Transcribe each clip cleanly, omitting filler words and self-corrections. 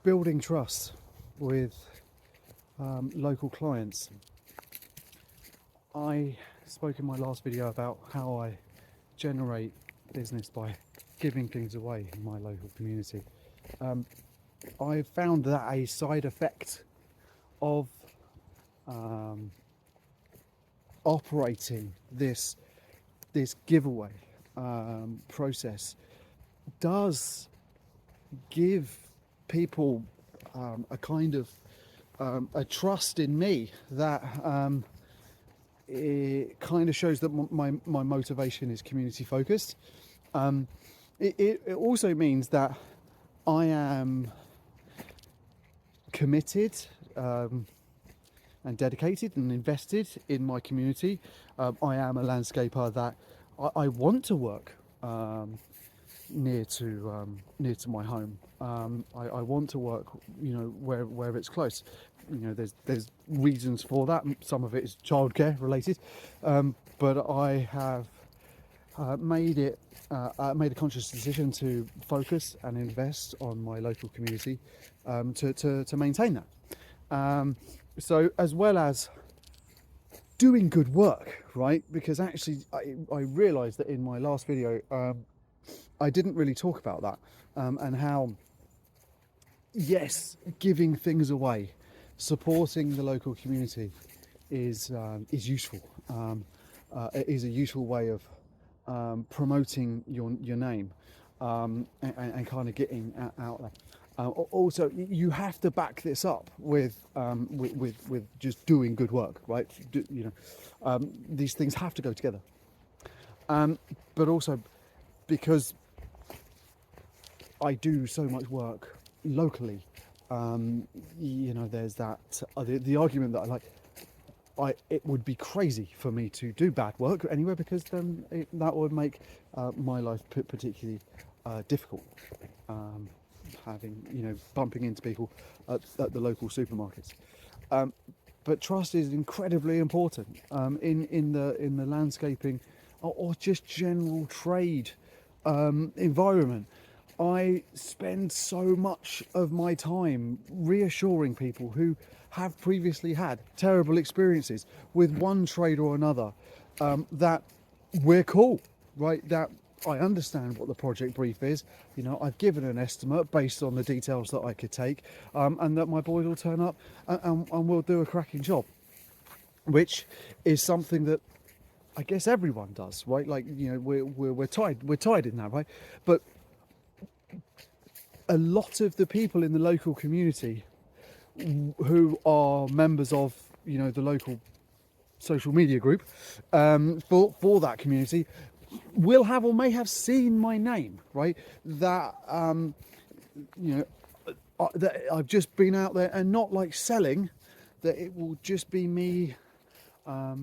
building trust with local clients. I spoke in my last video about how I generate business by giving things away in my local community. I've found that a side effect of operating this giveaway process does give people a kind of a trust in me that it kind of shows that my motivation is community focused. It also means that I am committed and dedicated and invested in my community. I am a landscaper that I want to work near to my home. I want to work, where it's close. There's reasons for that. Some of it is childcare related, but I have made a conscious decision to focus and invest on my local community to maintain that. So as well as doing good work, right? Because actually I realized that in my last video I didn't really talk about that, and how, yes, giving things away, supporting the local community is useful. It is a useful way of promoting your name and kind of getting out there. Also, you have to back this up with just doing good work, right? These things have to go together. But also, because I do so much work locally, there's that the argument that it would be crazy for me to do bad work anywhere, because then that would make my life particularly difficult. Bumping into people at the local supermarkets. But trust is incredibly important in the landscaping or just general trade environment. I spend so much of my time reassuring people who have previously had terrible experiences with one trade or another, that we're cool, right? That I understand what the project brief is. I've given an estimate based on the details that I could take, and that my boys will turn up and we'll do a cracking job, which is something that I guess everyone does, right? We're tied in that, right? But a lot of the people in the local community who are members of the local social media group for that community will have or may have seen my name, right? That that I've just been out there and not selling, that it will just be me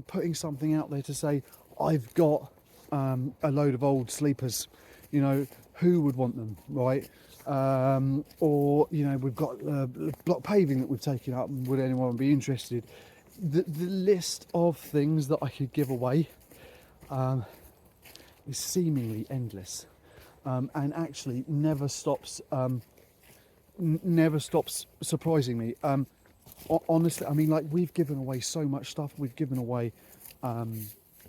putting something out there to say, I've got a load of old sleepers, who would want them, right? Or we've got block paving that we've taken up, and would anyone be interested? The list of things that I could give away is seemingly endless, and actually never stops surprising me. Honestly, we've given away so much stuff. We've given away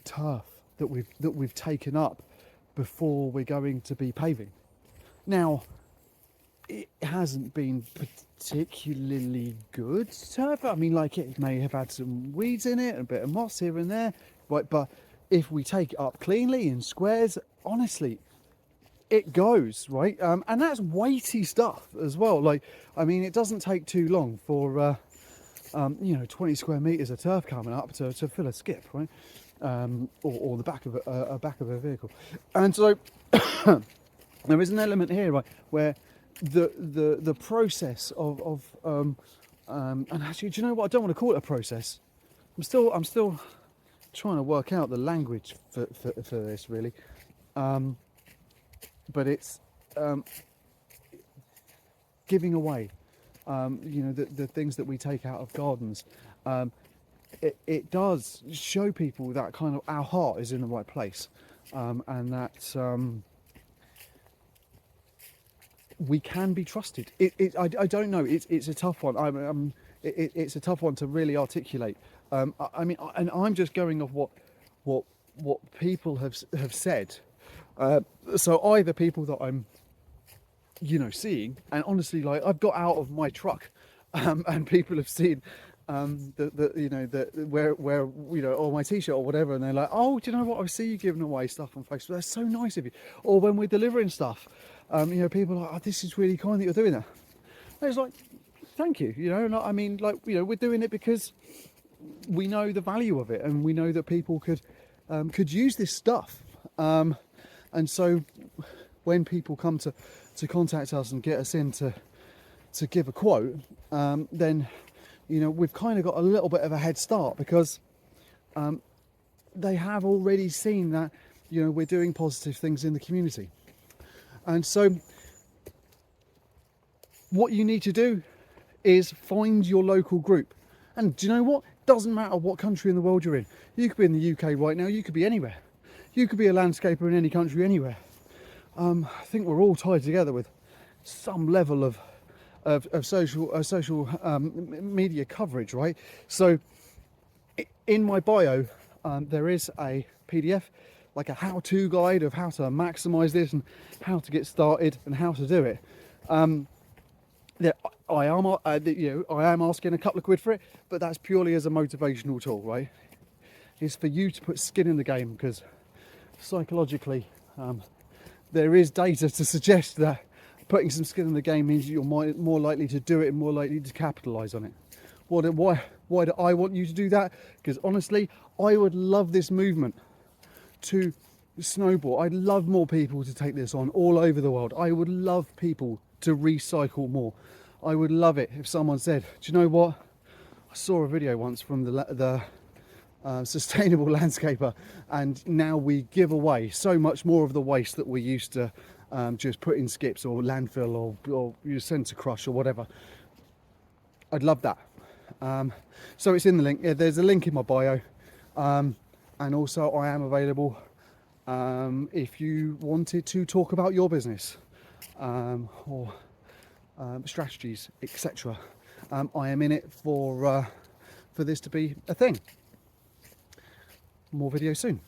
turf that we've taken up before we're going to be paving. Now, it hasn't been particularly good turf. It may have had some weeds in it, a bit of moss here and there, right? But if we take it up cleanly in squares, honestly, it goes, right? And that's weighty stuff as well. It doesn't take too long for 20 square meters of turf coming up to fill a skip, right? Or the back of a vehicle. And so there is an element here, right, where the process of and actually, do you know what? I don't want to call it a process. I'm still trying to work out the language for this, really. But it's giving away, the things that we take out of gardens. It does show people that kind of our heart is in the right place, and that we can be trusted. I don't know. It's a tough one. It's a tough one to really articulate. I mean, and I'm just going off what people have said. So either people that I'm, seeing, and honestly, like, I've got out of my truck, and people have seen where or my t-shirt or whatever, and they're like, oh, do you know what, I see you giving away stuff on Facebook, that's so nice of you. Or when we're delivering stuff, people are like, oh, this is really kind that you're doing that. And it's like, thank you. And I mean, like, we're doing it because we know the value of it, and we know that people could use this stuff, and so when people come to contact us and get us in to give a quote, then we've kind of got a little bit of a head start, because they have already seen that we're doing positive things in the community. And so what you need to do is find your local group. And do you know what? Doesn't matter what country in the world you're in. You could be in the UK right now, you could be anywhere. You could be a landscaper in any country anywhere. I think we're all tied together with some level of social media coverage, right? So in my bio, there is a PDF, like a how-to guide of how to maximize this and how to get started and how to do it. I am asking a couple of quid for it, but that's purely as a motivational tool, right? It's for you to put skin in the game, because psychologically, there is data to suggest that putting some skin in the game means you're more likely to do it and more likely to capitalize on it. Why do I want you to do that? Because honestly, I would love this movement to snowball. I'd love more people to take this on all over the world. I would love people to recycle more. I would love it if someone said, do you know what? I saw a video once from the sustainable landscaper, and now we give away so much more of the waste that we used to just put in skips or landfill or you send to crush or whatever. I'd love that. So it's in the link. Yeah, there's a link in my bio, and also I am available if you wanted to talk about your business or strategies, etc. I am in it for this to be a thing. More videos soon.